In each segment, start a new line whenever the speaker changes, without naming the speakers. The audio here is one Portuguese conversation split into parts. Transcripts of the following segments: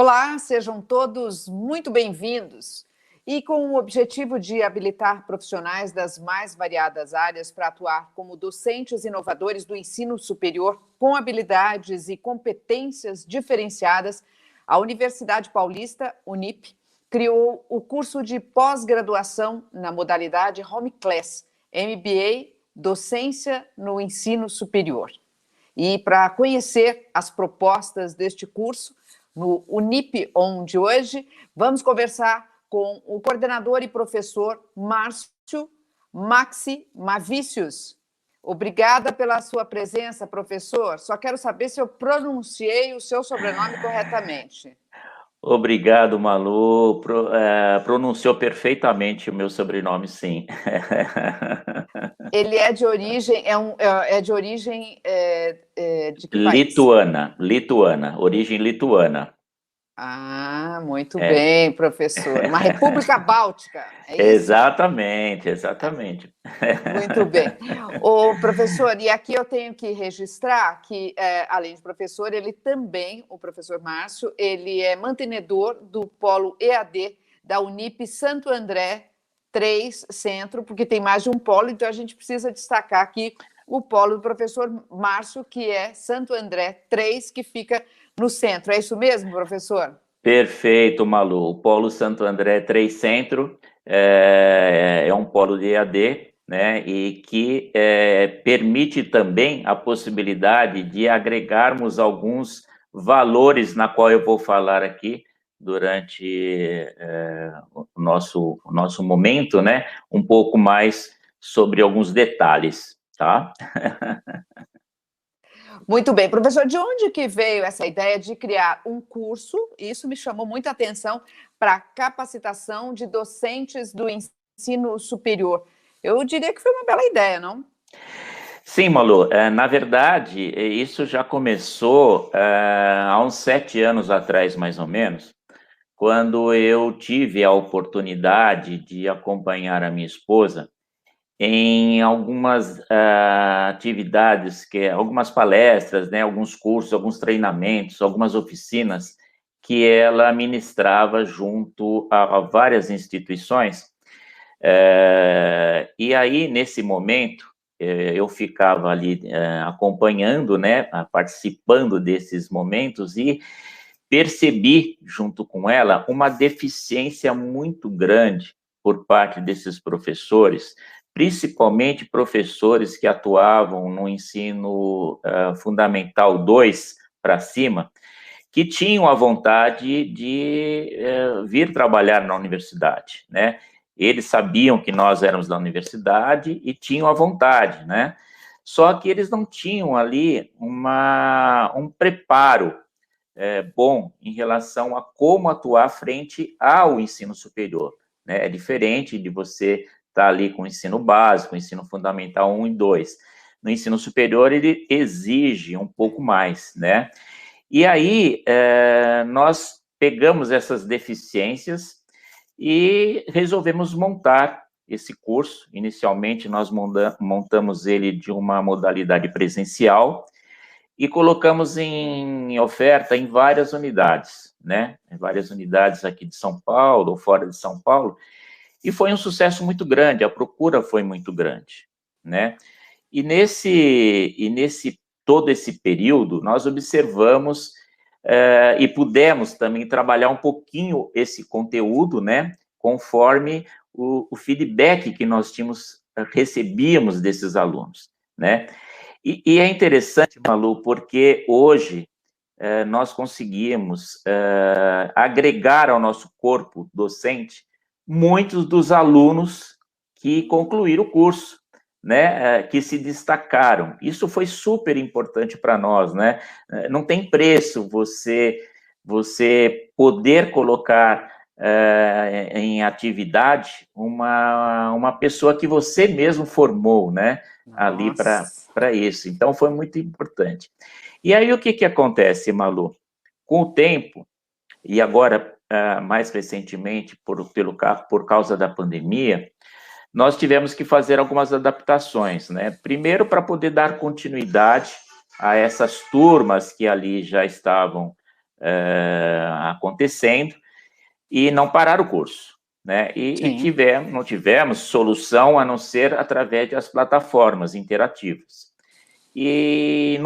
Olá, sejam todos muito bem-vindos. E com o objetivo de habilitar profissionais das mais variadas áreas para atuar como docentes inovadores do ensino superior com habilidades e competências diferenciadas, a Universidade Paulista, Unip, criou o curso de pós-graduação na modalidade Home Class, MBA, Docência no Ensino Superior. E para conhecer as propostas deste curso, no Unip On de hoje, vamos conversar com o coordenador e professor Márcio Maxi Mavicius. Obrigada pela sua presença, professor. Só quero saber se eu pronunciei o seu sobrenome corretamente.
Obrigado, Malu. Pronunciou perfeitamente o meu sobrenome, sim.
Ele é de origem, de que país?
Lituana, origem lituana.
Ah, muito bem, professor. Uma república báltica, é isso?
Exatamente.
Muito bem. O professor, e aqui eu tenho que registrar que, além de professor, ele também, o professor Márcio, ele é mantenedor do Polo EAD da Unip Santo André 3 Centro, porque tem mais de um polo, então a gente precisa destacar aqui o polo do professor Márcio, que é Santo André 3, que fica no centro. É isso mesmo, professor?
Perfeito, Malu. O Polo Santo André 3 Centro é um polo de EAD, né, e que permite também a possibilidade de agregarmos alguns valores na qual eu vou falar aqui durante o nosso momento, né, um pouco mais sobre alguns detalhes, tá?
Muito bem. Professor, de onde que veio essa ideia de criar um curso? Isso me chamou muita atenção para capacitação de docentes do ensino superior. Eu diria que foi uma bela ideia, não?
Sim, Malu, na verdade, isso já começou há uns 7 anos atrás, mais ou menos, quando eu tive a oportunidade de acompanhar a minha esposa em algumas atividades, algumas palestras, né, alguns cursos, alguns treinamentos, algumas oficinas que ela ministrava junto a várias instituições. E aí, nesse momento, eu ficava ali acompanhando, né, participando desses momentos e percebi, junto com ela, uma deficiência muito grande por parte desses professores, principalmente professores que atuavam no ensino fundamental 2 para cima, que tinham a vontade de vir trabalhar na universidade, né? Eles sabiam que nós éramos da universidade e tinham a vontade, né? Só que eles não tinham ali um preparo bom em relação a como atuar frente ao ensino superior, né? É diferente de você estar ali com o ensino básico, o ensino fundamental 1 e 2. No ensino superior, ele exige um pouco mais, né? E aí, nós pegamos essas deficiências e resolvemos montar esse curso. Inicialmente, nós montamos ele de uma modalidade presencial e colocamos em oferta em várias unidades, né? Em várias unidades aqui de São Paulo ou fora de São Paulo, e foi um sucesso muito grande, a procura foi muito grande, né? E nesse todo esse período, nós observamos e pudemos também trabalhar um pouquinho esse conteúdo, né, conforme o feedback que nós recebíamos desses alunos, né? E é interessante, Malu, porque hoje nós conseguimos agregar ao nosso corpo docente muitos dos alunos que concluíram o curso, né, que se destacaram. Isso foi super importante para nós, né? Não tem preço você poder colocar em atividade uma pessoa que você mesmo formou, né?
Nossa.
Ali para isso. Então, foi muito importante. E aí, o que acontece, Malu? Com o tempo, e agora, mais recentemente, por causa da pandemia, nós tivemos que fazer algumas adaptações, né? Primeiro, para poder dar continuidade a essas turmas que ali já estavam acontecendo, e não parar o curso, né? E não tivemos solução a não ser através das plataformas interativas. E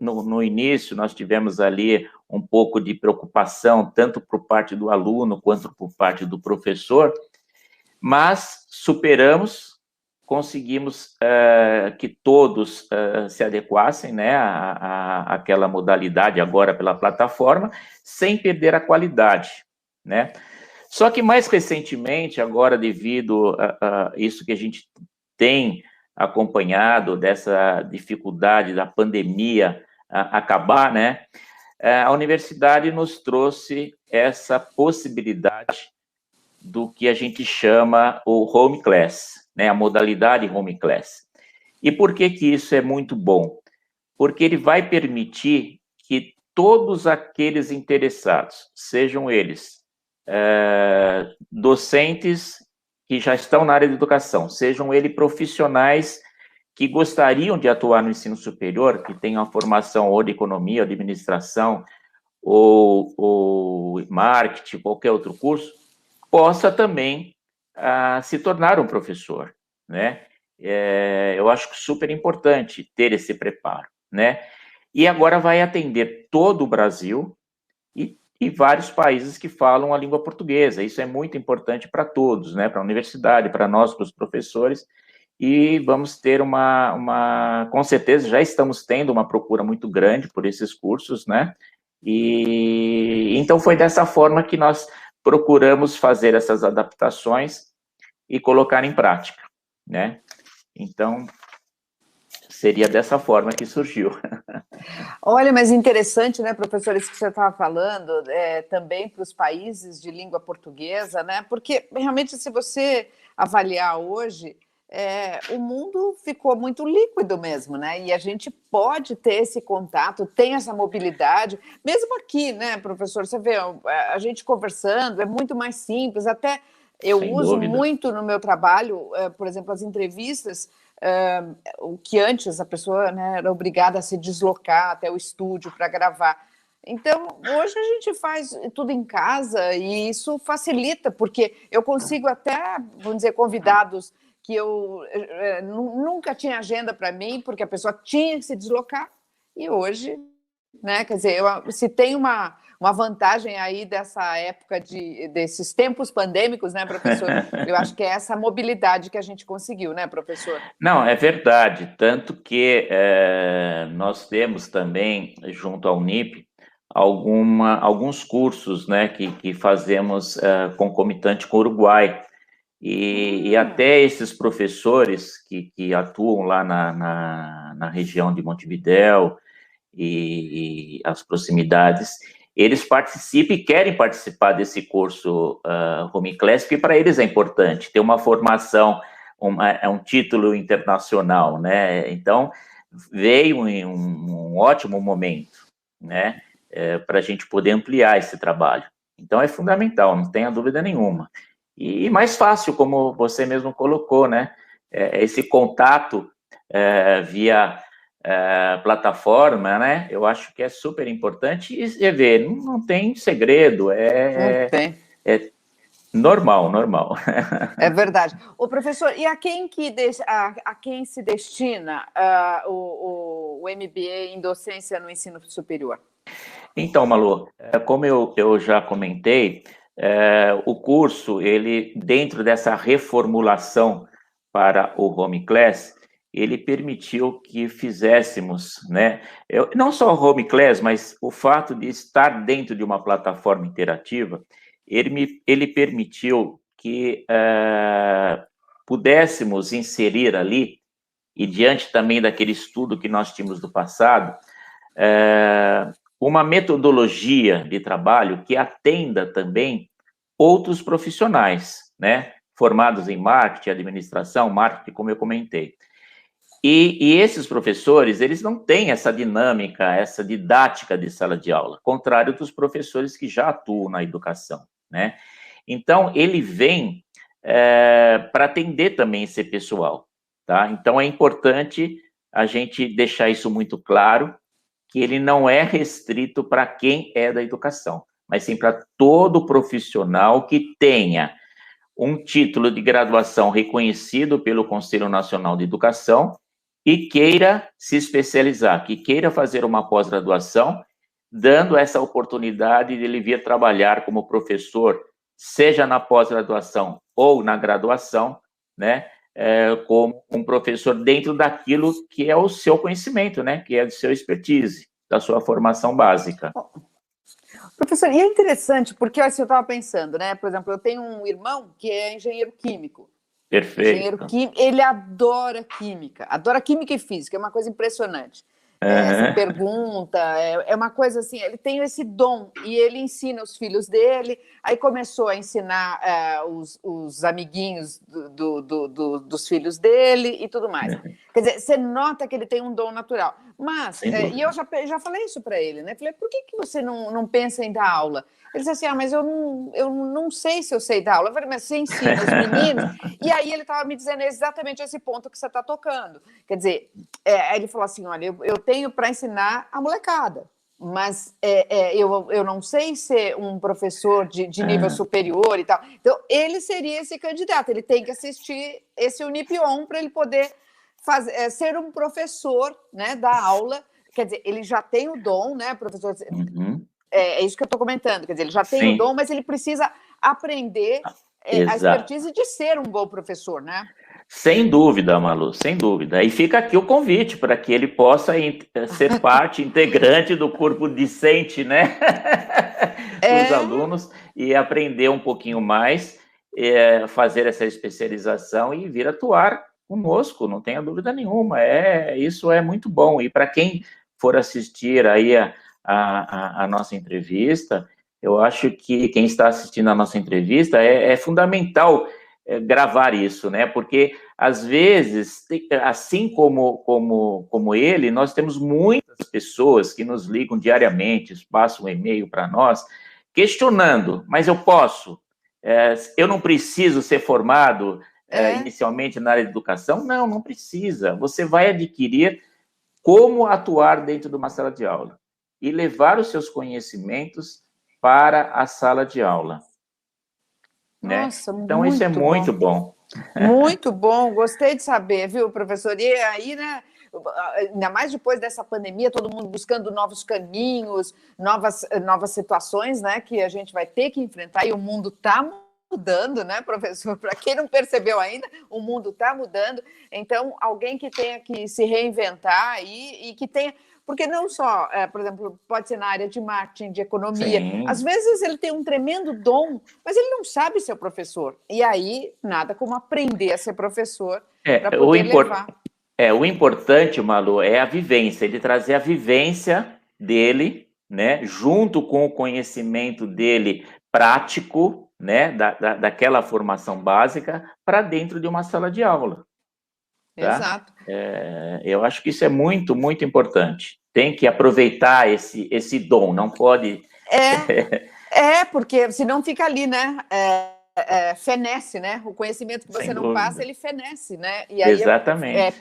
no início nós tivemos ali um pouco de preocupação, tanto por parte do aluno quanto por parte do professor, mas superamos, conseguimos que todos se adequassem, né, àquela modalidade agora pela plataforma, sem perder a qualidade, né? Só que mais recentemente, agora devido a isso que a gente tem acompanhado, dessa dificuldade da pandemia acabar, né, a universidade nos trouxe essa possibilidade do que a gente chama o home class, né, a modalidade home class. E por que que isso é muito bom? Porque ele vai permitir que todos aqueles interessados, sejam eles docentes que já estão na área de educação, sejam eles profissionais que gostariam de atuar no ensino superior, que tenham a formação ou de economia, ou de administração, ou marketing, qualquer outro curso, possa também se tornar um professor, né? Eu acho super importante ter esse preparo, né? E agora vai atender todo o Brasil e vários países que falam a língua portuguesa. Isso é muito importante para todos, né? Para a universidade, para nós, para os professores. E vamos ter com certeza, já estamos tendo uma procura muito grande por esses cursos, né? E então foi dessa forma que nós procuramos fazer essas adaptações e colocar em prática, né? Então, seria dessa forma que surgiu.
Olha, mas interessante, né, professor, isso que você estava falando, também para os países de língua portuguesa, né? Porque realmente, se você avaliar hoje, o mundo ficou muito líquido mesmo, né? E a gente pode ter esse contato, tem essa mobilidade, mesmo aqui, né, professor? Você vê, a gente conversando, é muito mais simples, até eu
Sem
uso
dúvida.
muito no meu trabalho, por exemplo, as entrevistas, o que antes a pessoa, né, era obrigada a se deslocar até o estúdio para gravar. Então, hoje a gente faz tudo em casa e isso facilita, porque eu consigo até, vamos dizer, convidados que eu nunca tinha agenda para mim, porque a pessoa tinha que se deslocar, e hoje, né, quer dizer, se tem uma vantagem aí dessa época, desses tempos pandêmicos, né, professor? Eu acho que é essa mobilidade que a gente conseguiu, né, professor?
Não, é verdade, tanto que nós temos também, junto à Unip, alguns cursos, né, que fazemos concomitante com o Uruguai, e até esses professores que atuam lá na região de Montevidéu e as proximidades, eles participam e querem participar desse curso Home Class, porque para eles é importante ter uma formação, um título internacional, né? Então, veio em um ótimo momento, né? Para a gente poder ampliar esse trabalho. Então, é fundamental, não tenha dúvida nenhuma. E mais fácil, como você mesmo colocou, né? Esse contato via plataforma, né? Eu acho que é super importante e ver, não tem segredo,
Não tem.
É normal.
É verdade. O professor, e a quem se destina o MBA em docência no ensino superior?
Então, Malu, como eu já comentei, o curso, ele, dentro dessa reformulação para o Home Class, ele permitiu que fizéssemos, né, não só o Home Class, mas o fato de estar dentro de uma plataforma interativa, ele permitiu que pudéssemos inserir ali, e diante também daquele estudo que nós tínhamos do passado, uma metodologia de trabalho que atenda também outros profissionais, né, formados em marketing, administração, marketing, como eu comentei. E esses professores, eles não têm essa dinâmica, essa didática de sala de aula, contrário dos professores que já atuam na educação, né? Então, ele vem para atender também esse pessoal, tá? Então, é importante a gente deixar isso muito claro, que ele não é restrito para quem é da educação, mas sim para todo profissional que tenha um título de graduação reconhecido pelo Conselho Nacional de Educação e queira se especializar, que queira fazer uma pós-graduação, dando essa oportunidade de ele vir trabalhar como professor, seja na pós-graduação ou na graduação, né, como um professor dentro daquilo que é o seu conhecimento, né, que é do seu expertise, da sua formação básica.
Professor, e é interessante, porque assim, eu estava pensando, né? Por exemplo, eu tenho um irmão que é engenheiro químico.
Perfeito.
Engenheiro químico, ele adora química e física, é uma coisa impressionante. Você pergunta, é uma coisa assim, ele tem esse dom e ele ensina os filhos dele, aí começou a ensinar os amiguinhos dos filhos dele e tudo mais. Quer dizer, você nota que ele tem um dom natural. Mas, e eu já falei isso para ele, né? Falei, por que você não pensa em dar aula? Ele disse assim, mas eu não sei se eu sei dar aula. Eu falei, mas você ensina os meninos? E aí ele estava me dizendo exatamente esse ponto que você está tocando. Quer dizer, ele falou assim, olha, eu tenho para ensinar a molecada, mas eu não sei ser um professor de nível superior e tal. Então, ele seria esse candidato, ele tem que assistir esse Unipion para ele poder ser um professor, né, da aula. Quer dizer, ele já tem o dom, né, professor? É isso que eu estou comentando, quer dizer, ele já tem o dom, mas ele precisa aprender a expertise de ser um bom professor, né?
Sem dúvida, Malu, sem dúvida. E fica aqui o convite para que ele possa ser parte integrante do corpo discente, né? Dos alunos e aprender um pouquinho mais, fazer essa especialização e vir atuar conosco, não tenha dúvida nenhuma. Isso é muito bom. E para quem for assistir aí a nossa entrevista, eu acho que quem está assistindo a nossa entrevista é fundamental gravar isso, né? Porque às vezes, assim como ele, nós temos muitas pessoas que nos ligam diariamente, passam um e-mail para nós, questionando, mas eu posso? Eu não preciso ser formado inicialmente na área de educação? Não, não precisa. Você vai adquirir como atuar dentro de uma sala de aula e levar os seus conhecimentos para a sala de aula.
Nossa,
né? Então, isso é muito bom.
Muito bom, gostei de saber, viu, professor? E aí, né, ainda mais depois dessa pandemia, todo mundo buscando novos caminhos, novas situações, né, que a gente vai ter que enfrentar, e o mundo está mudando, né, professor? Para quem não percebeu ainda, o mundo está mudando. Então, alguém que tenha que se reinventar e que tenha... Porque não só, por exemplo, pode ser na área de marketing, de economia.
Sim.
Às vezes ele tem um tremendo dom, mas ele não sabe ser professor. E aí, nada como aprender a ser professor para poder levar.
O importante, Malu, é a vivência, ele trazer a vivência dele, né, junto com o conhecimento dele prático, né, daquela formação básica, para dentro de uma sala de aula. Tá?
Exato.
Eu acho que isso é muito, muito importante. Tem que aproveitar esse dom, não pode...
Porque senão fica ali, né? Fenece, né? O conhecimento que você não passa, ele fenece, né? E aí
exatamente.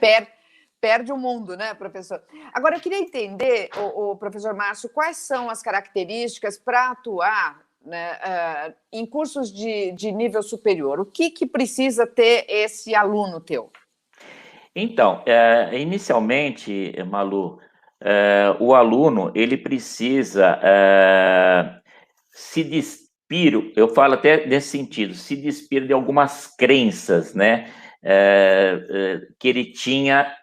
Perde o mundo, né, professor? Agora, eu queria entender, o professor Márcio, quais são as características para atuar, né, em cursos de nível superior? O que precisa ter esse aluno teu?
Então, inicialmente, Malu, o aluno, ele precisa se despir, eu falo até nesse sentido, se despir de algumas crenças, né, que ele tinha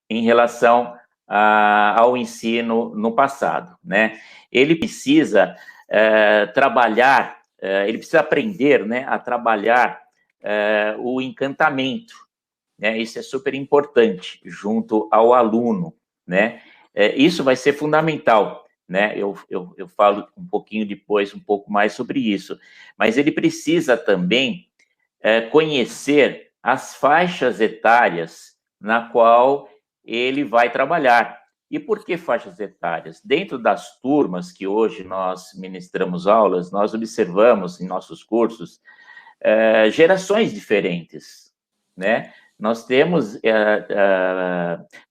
em relação ao ensino no passado, né? Ele precisa trabalhar, ele precisa aprender, né, a trabalhar o encantamento, né? Isso é super importante junto ao aluno, né? Isso vai ser fundamental, né? Eu falo um pouquinho depois, um pouco mais sobre isso, mas ele precisa também conhecer as faixas etárias na qual ele vai trabalhar. E por que faixas etárias? Dentro das turmas que hoje nós ministramos aulas, nós observamos em nossos cursos gerações diferentes, né? Nós temos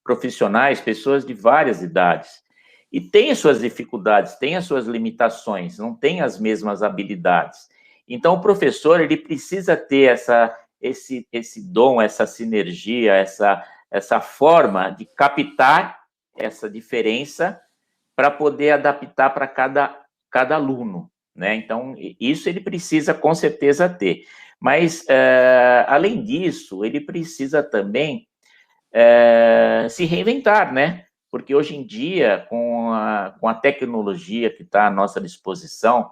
profissionais, pessoas de várias idades. e tem as suas dificuldades, tem as suas limitações, não tem as mesmas habilidades. Então, o professor, ele precisa ter esse dom, essa sinergia, essa forma de captar essa diferença para poder adaptar para cada aluno, né? Então, isso ele precisa, com certeza, ter. Mas, além disso, ele precisa também se reinventar, né? Porque hoje em dia, com a tecnologia que está à nossa disposição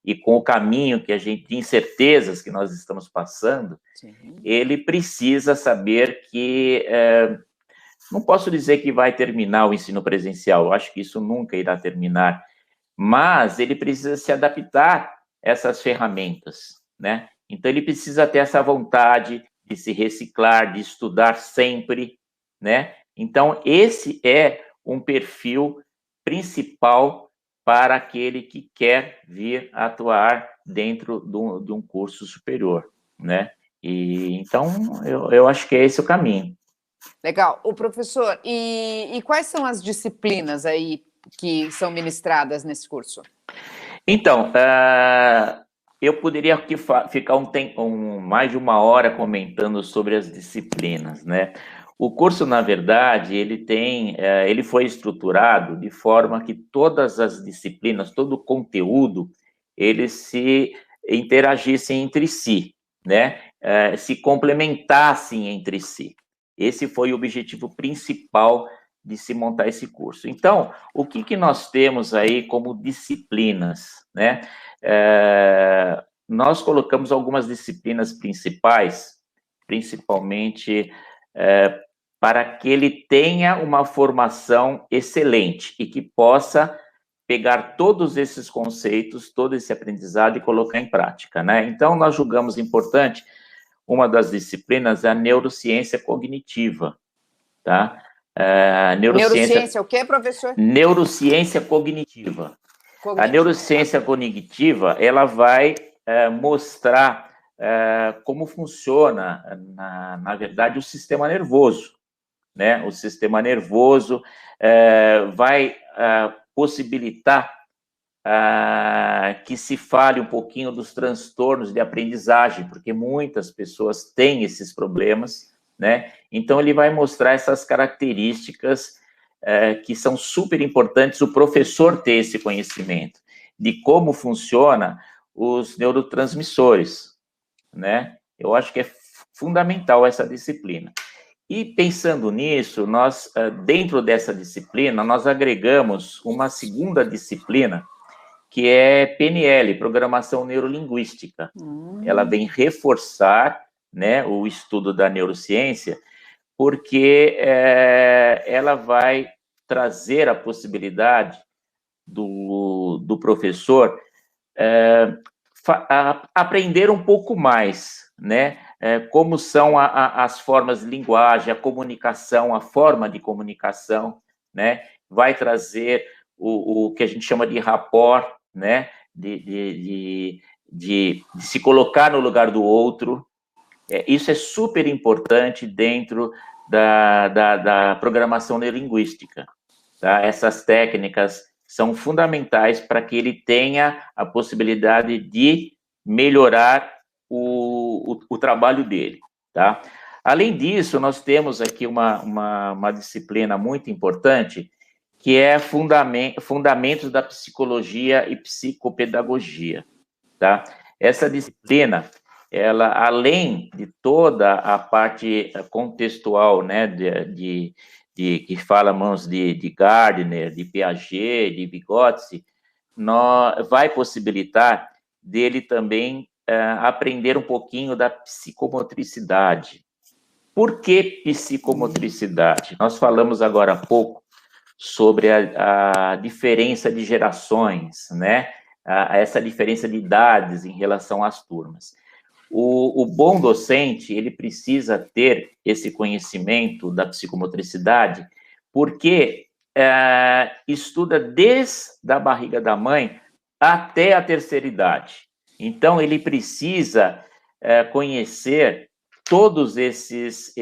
e com o caminho que a gente, de incertezas que nós estamos passando, sim, ele precisa saber que, não posso dizer que vai terminar o ensino presencial, eu acho que isso nunca irá terminar, mas ele precisa se adaptar a essas ferramentas, né? Então, ele precisa ter essa vontade de se reciclar, de estudar sempre, né? Então, esse é um perfil principal para aquele que quer vir atuar dentro de um curso superior, né? E, então, eu acho que é esse o caminho.
Legal. O professor, e quais são as disciplinas aí que são ministradas nesse curso?
Então, eu poderia aqui ficar mais de uma hora comentando sobre as disciplinas, né? O curso, na verdade, ele foi estruturado de forma que todas as disciplinas, todo o conteúdo, eles se interagissem entre si, né? Se complementassem entre si. Esse foi o objetivo principal de se montar esse curso. Então, o que nós temos aí como disciplinas, né? Nós colocamos algumas disciplinas principais, principalmente para que ele tenha uma formação excelente e que possa pegar todos esses conceitos, todo esse aprendizado e colocar em prática, né? Então, nós julgamos importante, uma das disciplinas é a neurociência cognitiva, tá?
Neurociência, o que, professor?
Neurociência cognitiva. A neurociência cognitiva, ela vai mostrar como funciona, na verdade, o sistema nervoso, né? O sistema nervoso vai possibilitar que se fale um pouquinho dos transtornos de aprendizagem, porque muitas pessoas têm esses problemas, né? Então, ele vai mostrar essas características que são super importantes o professor ter esse conhecimento de como funciona os neurotransmissores, né? Eu acho que é fundamental essa disciplina. E pensando nisso, nós, dentro dessa disciplina, nós agregamos uma segunda disciplina, que é PNL, Programação Neurolinguística. Ela vem reforçar, né, o estudo da neurociência, porque ela vai trazer a possibilidade do professor aprender um pouco mais, né? Como são as formas de linguagem, a comunicação, a forma de comunicação, né? Vai trazer o que a gente chama de rapport, né? De se colocar no lugar do outro. Isso é super importante dentro da programação neurolinguística, tá? Essas técnicas são fundamentais para que ele tenha a possibilidade de melhorar o trabalho dele, tá? Além disso, nós temos aqui uma disciplina muito importante, que é Fundamentos da Psicologia e Psicopedagogia, tá? Essa disciplina, ela, além de toda a parte contextual, né, que falamos de Gardner, de Piaget, de Vygotsky, vai possibilitar dele também aprender um pouquinho da psicomotricidade. Por que psicomotricidade? Nós falamos agora há pouco sobre a diferença de gerações, né? Essa diferença de idades em relação às turmas. O bom docente, ele precisa ter esse conhecimento da psicomotricidade, porque estuda desde a barriga da mãe até a terceira idade. Então, ele precisa conhecer todos esses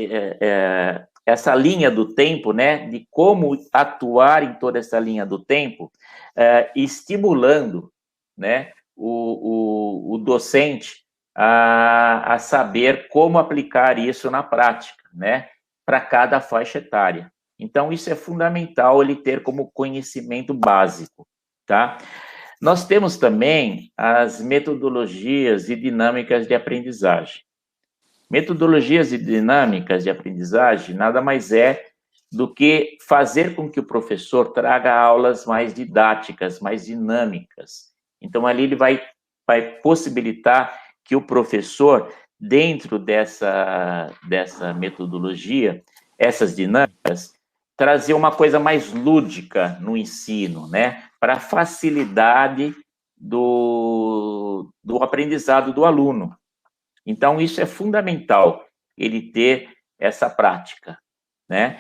essa linha do tempo, né, de como atuar em toda essa linha do tempo, estimulando, né, o docente a saber como aplicar isso na prática, né, para cada faixa etária. Então, isso é fundamental ele ter como conhecimento básico, tá? Nós temos também as metodologias e dinâmicas de aprendizagem. Metodologias e dinâmicas de aprendizagem nada mais é do que fazer com que o professor traga aulas mais didáticas, mais dinâmicas. Então, ali ele vai possibilitar que o professor, dentro dessa metodologia, essas dinâmicas, trazer uma coisa mais lúdica no ensino, né? Para a facilidade do aprendizado do aluno. Então, isso é fundamental, ele ter essa prática, né?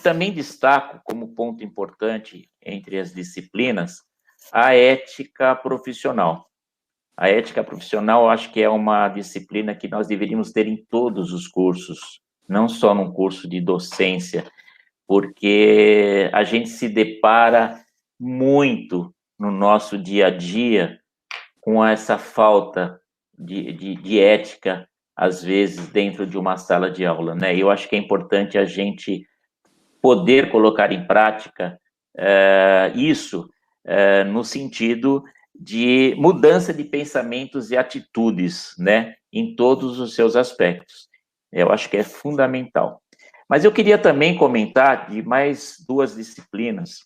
Também destaco como ponto importante entre as disciplinas a ética profissional. A ética profissional, eu acho que é uma disciplina que nós deveríamos ter em todos os cursos, não só num curso de docência, porque a gente se depara muito no nosso dia a dia com essa falta de ética, às vezes, dentro de uma sala de aula, né? Eu acho que é importante a gente poder colocar em prática isso no sentido de mudança de pensamentos e atitudes, né? Em todos os seus aspectos. Eu acho que é fundamental. Mas eu queria também comentar de mais duas disciplinas,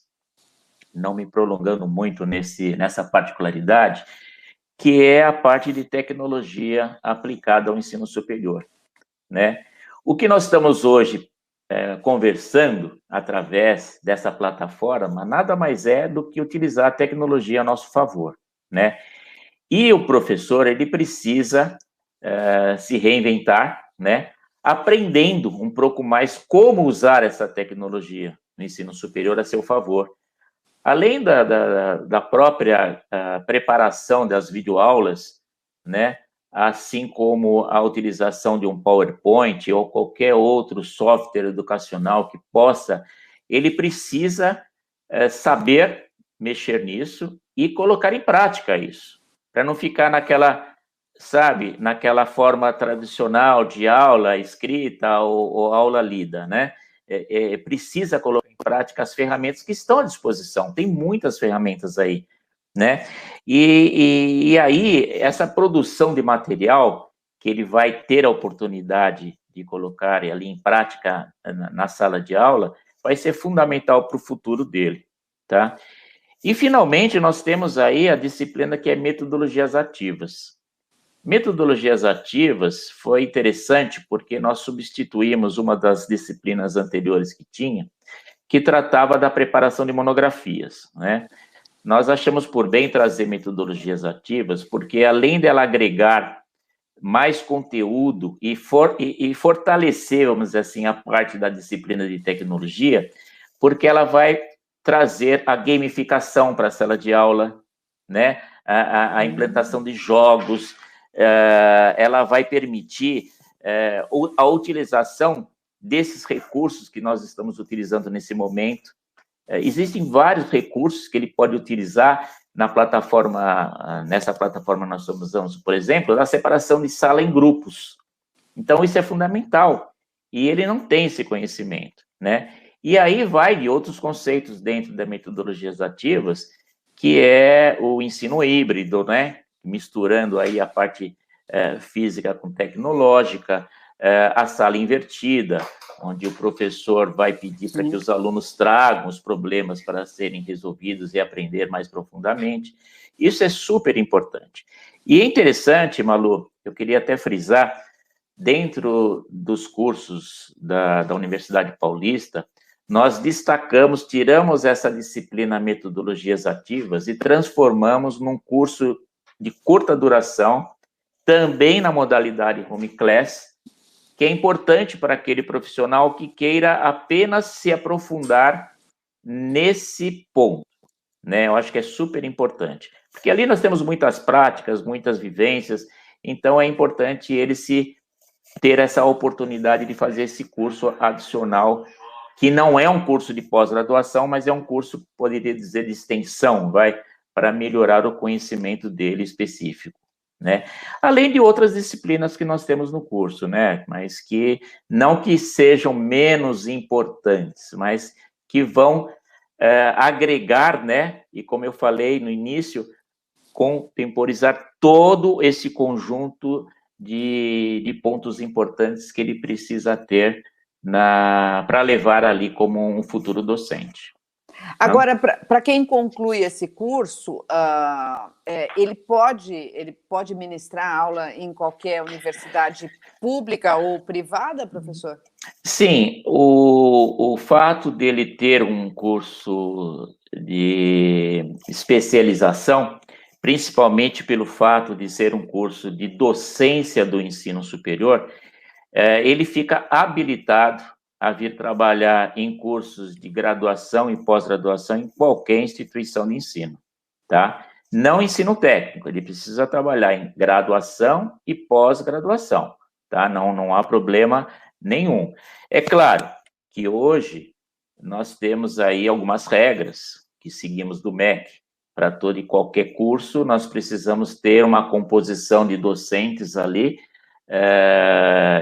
não me prolongando muito nessa particularidade, que é a parte de tecnologia aplicada ao ensino superior, né? O que nós estamos hoje conversando através dessa plataforma nada mais é do que utilizar a tecnologia a nosso favor, né? E o professor, ele precisa se reinventar, né? Aprendendo um pouco mais como usar essa tecnologia no ensino superior a seu favor. Além da própria preparação das videoaulas, né, assim como a utilização de um PowerPoint ou qualquer outro software educacional que possa, ele precisa saber mexer nisso e colocar em prática isso, para não ficar naquela forma tradicional de aula escrita ou aula lida, né? Precisa colocar em prática as ferramentas que estão à disposição. Tem muitas ferramentas aí, né? E aí, essa produção de material que ele vai ter a oportunidade de colocar ali em prática na sala de aula, vai ser fundamental para o futuro dele, tá? E, finalmente, nós temos aí a disciplina que é metodologias ativas. Metodologias ativas foi interessante porque nós substituímos uma das disciplinas anteriores que tinha, que tratava da preparação de monografias, né? Nós achamos por bem trazer metodologias ativas, porque além dela agregar mais conteúdo e fortalecer, vamos dizer assim, a parte da disciplina de tecnologia, porque ela vai trazer a gamificação para a sala de aula, né? A implantação de jogos, ela vai permitir a utilização desses recursos que nós estamos utilizando nesse momento. Existem vários recursos que ele pode utilizar nessa plataforma nós usamos, por exemplo, a separação de sala em grupos. Então, isso é fundamental. E ele não tem esse conhecimento, né? E aí vai de outros conceitos dentro das metodologias ativas, que é o ensino híbrido, né? Misturando aí a parte física com tecnológica, a sala invertida, onde o professor vai pedir para que os alunos tragam os problemas para serem resolvidos e aprender mais profundamente. Isso é super importante. E é interessante, Malu, eu queria até frisar, dentro dos cursos da Universidade Paulista, nós destacamos, tiramos essa disciplina metodologias ativas e transformamos num curso de curta duração, também na modalidade home class, que é importante para aquele profissional que queira apenas se aprofundar nesse ponto, né? Eu acho que é super importante, porque ali nós temos muitas práticas, muitas vivências, então é importante ele se ter essa oportunidade de fazer esse curso adicional, que não é um curso de pós-graduação, mas é um curso, poderia dizer, de extensão, para melhorar o conhecimento dele específico, né? Além de outras disciplinas que nós temos no curso, né? Mas que não que sejam menos importantes, mas que vão agregar, né? E como eu falei no início, contemporizar todo esse conjunto de pontos importantes que ele precisa ter para levar ali como um futuro docente.
Agora, para quem conclui esse curso, ele pode ministrar aula em qualquer universidade pública ou privada, professor?
Sim, o fato dele ter um curso de especialização, principalmente pelo fato de ser um curso de docência do ensino superior, ele fica habilitado a vir trabalhar em cursos de graduação e pós-graduação em qualquer instituição de ensino, tá? Não ensino técnico, ele precisa trabalhar em graduação e pós-graduação, tá? Não há problema nenhum. É claro que hoje nós temos aí algumas regras que seguimos do MEC. Para todo e qualquer curso, nós precisamos ter uma composição de docentes ali,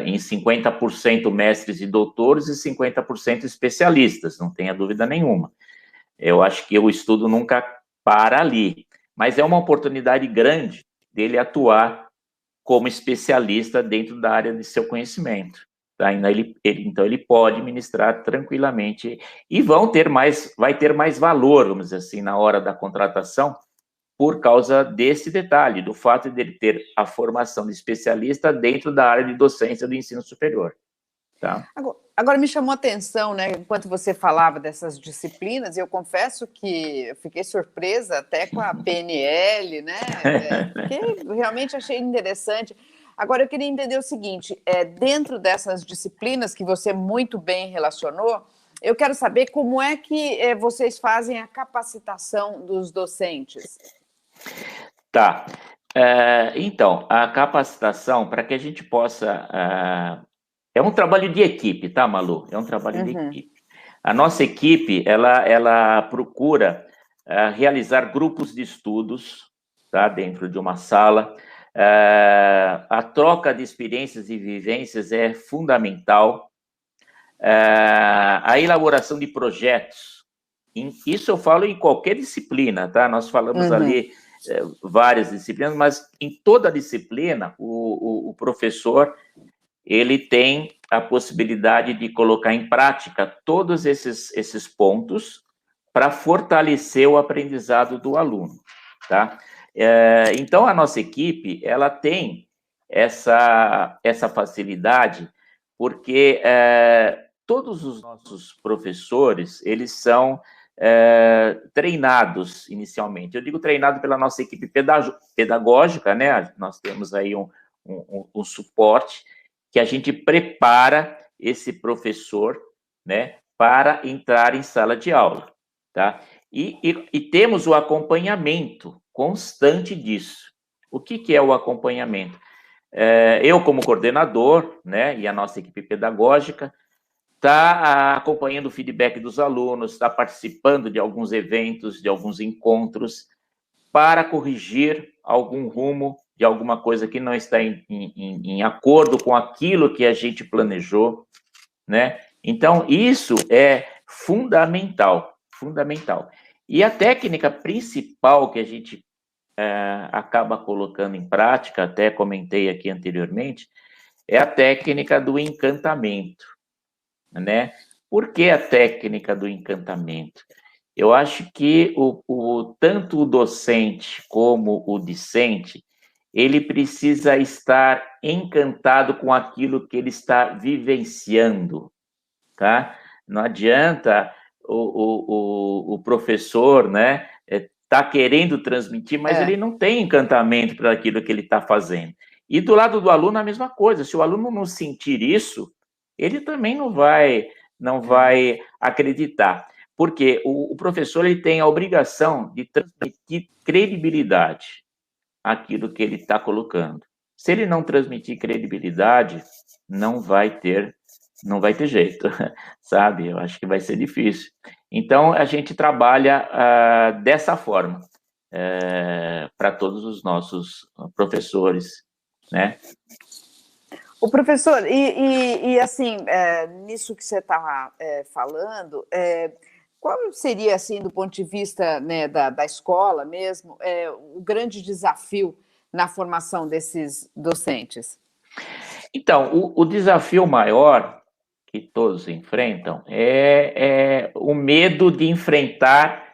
em 50% mestres e doutores e 50% especialistas, não tenha dúvida nenhuma. Eu acho que o estudo nunca para ali, mas é uma oportunidade grande dele atuar como especialista dentro da área de seu conhecimento. Tá? Então, ele pode ministrar tranquilamente e vai ter mais valor, vamos dizer assim, na hora da contratação, por causa desse detalhe, do fato de ele ter a formação de especialista dentro da área de docência do ensino superior. Tá?
Agora, me chamou a atenção, né, enquanto você falava dessas disciplinas, eu confesso que eu fiquei surpresa até com a PNL, né, porque realmente achei interessante. Agora, eu queria entender o seguinte, dentro dessas disciplinas que você muito bem relacionou, eu quero saber como é que vocês fazem a capacitação dos docentes.
Tá. Então, a capacitação, para que a gente possa... é um trabalho de equipe, tá, Malu? É um trabalho de equipe. A nossa equipe, ela procura realizar grupos de estudos, tá, dentro de uma sala. A troca de experiências e vivências é fundamental. A elaboração de projetos. Isso eu falo em qualquer disciplina, tá? Nós falamos ali várias disciplinas, mas em toda disciplina, o professor, ele tem a possibilidade de colocar em prática todos esses pontos para fortalecer o aprendizado do aluno, tá? Então, a nossa equipe, ela tem essa facilidade, porque todos os nossos professores, eles são treinados inicialmente. Eu digo treinado pela nossa equipe pedagógica, né? Nós temos aí um suporte que a gente prepara esse professor, né, para entrar em sala de aula, tá? E temos o acompanhamento constante disso. O que é o acompanhamento? Eu, como coordenador, né, e a nossa equipe pedagógica, está acompanhando o feedback dos alunos, está participando de alguns eventos, de alguns encontros, para corrigir algum rumo de alguma coisa que não está em acordo com aquilo que a gente planejou, né? Então, isso é fundamental, fundamental. E a técnica principal que a gente acaba colocando em prática, até comentei aqui anteriormente, é a técnica do encantamento, né? Por que a técnica do encantamento? Eu acho que tanto o docente como o discente, ele precisa estar encantado com aquilo que ele está vivenciando, tá? Não adianta o professor, né, tá querendo transmitir, mas ele não tem encantamento para aquilo que ele está fazendo. E do lado do aluno, a mesma coisa. Se o aluno não sentir isso, ele também não vai acreditar. Porque o professor ele tem a obrigação de transmitir credibilidade àquilo que ele está colocando. Se ele não transmitir credibilidade, não vai ter jeito, sabe? Eu acho que vai ser difícil. Então, a gente trabalha dessa forma para todos os nossos professores, né?
O professor, assim, nisso que você está falando, qual seria, assim, do ponto de vista, né, da escola mesmo, o grande desafio na formação desses docentes?
Então, o desafio maior que todos enfrentam é o medo de enfrentar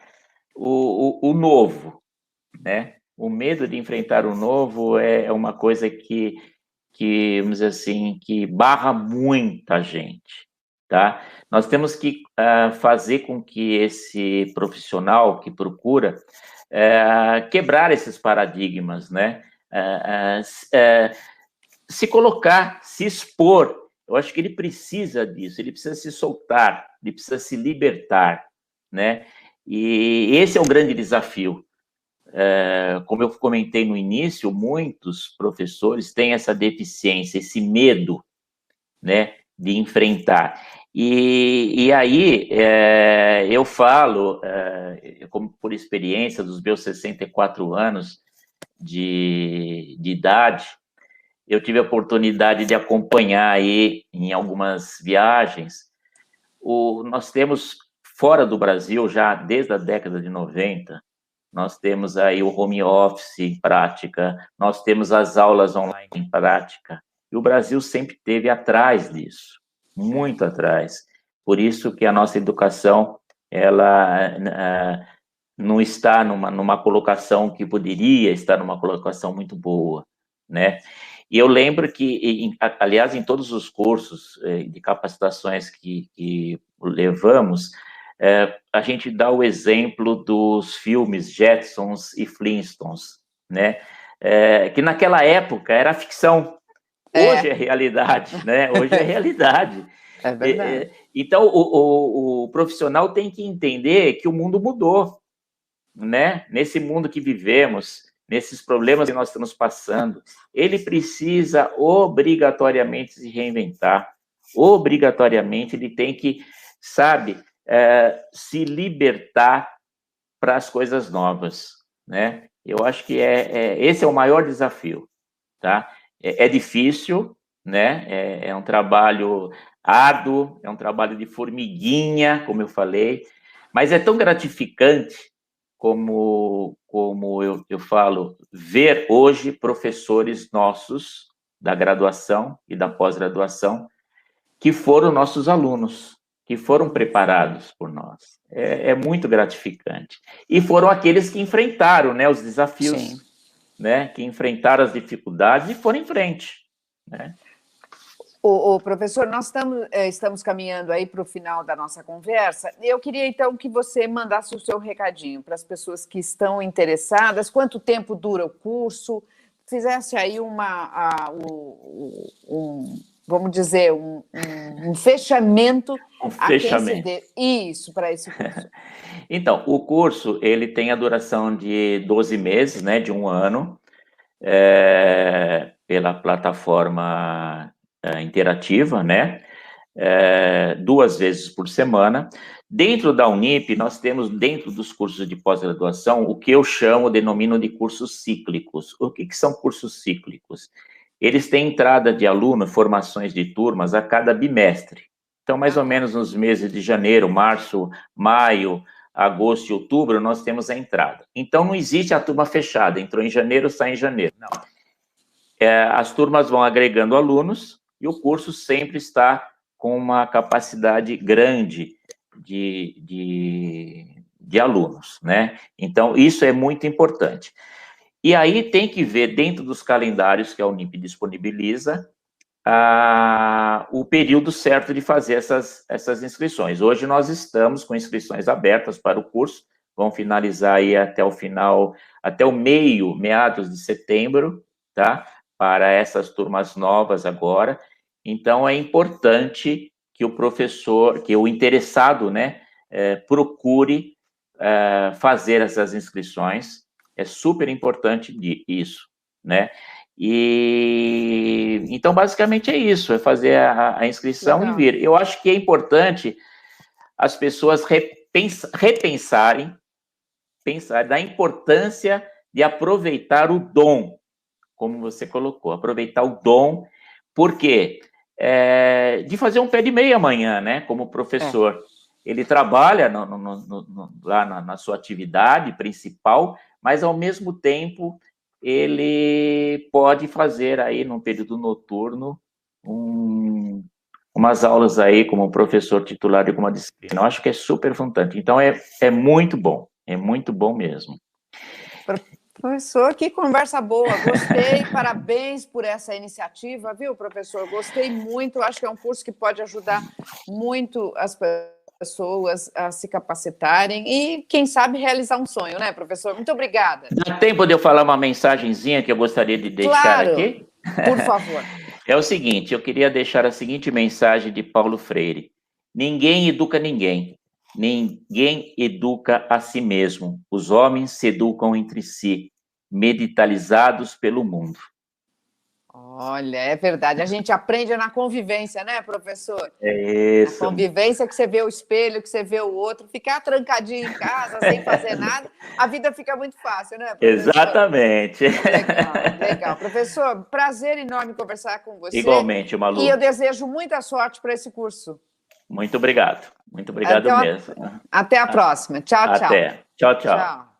o novo, né? O medo de enfrentar o novo é uma coisa que vamos dizer assim, que barra muita gente, tá? Nós temos que fazer com que esse profissional que procura quebrar esses paradigmas, né? Se colocar, se expor. Eu acho que ele precisa disso, ele precisa se soltar, ele precisa se libertar, né? E esse é o grande desafio. Como eu comentei no início, muitos professores têm essa deficiência, esse medo, né, de enfrentar. E aí eu falo, como por experiência dos meus 64 anos de idade, eu tive a oportunidade de acompanhar aí em algumas viagens. Nós temos fora do Brasil, já desde a década de 90, nós temos aí o home office em prática, nós temos as aulas online em prática, e o Brasil sempre esteve atrás disso, muito atrás. Por isso que a nossa educação, ela não está numa colocação que poderia estar numa colocação muito boa, né? E eu lembro que, aliás, em todos os cursos de capacitações que levamos, a gente dá o exemplo dos filmes Jetsons e Flintstones, né? Que naquela época era ficção, hoje é realidade, né? Hoje é realidade.
É verdade.
Então, o profissional tem que entender que o mundo mudou, né? Nesse mundo que vivemos, nesses problemas que nós estamos passando, ele precisa obrigatoriamente se reinventar, obrigatoriamente ele tem que, sabe, se libertar para as coisas novas, né? Eu acho que esse é o maior desafio, tá? É difícil, né? É um trabalho árduo, é um trabalho de formiguinha, como eu falei, mas é tão gratificante como eu falo, ver hoje professores nossos da graduação e da pós-graduação que foram nossos alunos, que foram preparados por nós. É muito gratificante. E foram aqueles que enfrentaram, né, os desafios, sim, né, que enfrentaram as dificuldades e foram em frente, né?
O professor, nós estamos caminhando aí para o final da nossa conversa. Eu queria, então, que você mandasse o seu recadinho para as pessoas que estão interessadas. Quanto tempo dura o curso? Fizesse aí vamos dizer, um fechamento. Isso, para esse curso.
Então, o curso, ele tem a duração de 12 meses, né, de um ano, pela plataforma interativa, né? 2 vezes por semana. Dentro da Unip, nós temos, dentro dos cursos de pós-graduação, o que eu denomino de cursos cíclicos. O que são cursos cíclicos? Eles têm entrada de aluno, formações de turmas a cada bimestre. Então, mais ou menos nos meses de janeiro, março, maio, agosto e outubro, nós temos a entrada. Então, não existe a turma fechada, entrou em janeiro, sai em janeiro. Não. As turmas vão agregando alunos e o curso sempre está com uma capacidade grande de alunos, né? Então, isso é muito importante. E aí tem que ver, dentro dos calendários que a Unip disponibiliza, o período certo de fazer essas inscrições. Hoje nós estamos com inscrições abertas para o curso, vão finalizar aí até o meados de setembro, tá? Para essas turmas novas agora. Então, é importante que o professor, que o interessado, né, procure fazer essas inscrições. É super importante isso, né? E então, basicamente, é isso, é fazer a inscrição e vir. Eu acho que é importante as pessoas repensarem, pensar da importância de aproveitar o dom, como você colocou, aproveitar o dom, porque de fazer um pé de meia amanhã, né, como professor. Ele trabalha lá na sua atividade principal, mas, ao mesmo tempo, ele pode fazer aí, num período noturno, umas aulas aí como professor titular de alguma disciplina. Eu acho que é super fundante. Então, é muito bom mesmo.
Professor, que conversa boa, gostei, parabéns por essa iniciativa, viu, professor? Gostei muito, acho que é um curso que pode ajudar muito as pessoas a se capacitarem e, quem sabe, realizar um sonho, né, professor? Muito obrigada.
Dá tempo de eu falar uma mensagenzinha que eu gostaria de deixar aqui?
Por favor.
É o seguinte, eu queria deixar a seguinte mensagem de Paulo Freire: ninguém educa ninguém. Ninguém educa a si mesmo. Os homens se educam entre si, meditalizados pelo mundo.
Olha, é verdade. A gente aprende na convivência, né, professor?
É isso.
Na convivência que você vê o espelho, que você vê o outro, ficar trancadinho em casa, sem fazer nada, a vida fica muito fácil, né, professor?
Exatamente.
Legal. Professor, prazer enorme conversar com você.
Igualmente, Malu.
E eu desejo muita sorte para esse curso.
Muito obrigado. Muito obrigado mesmo.
Até a próxima. Tchau, tchau.
Até. Tchau, tchau.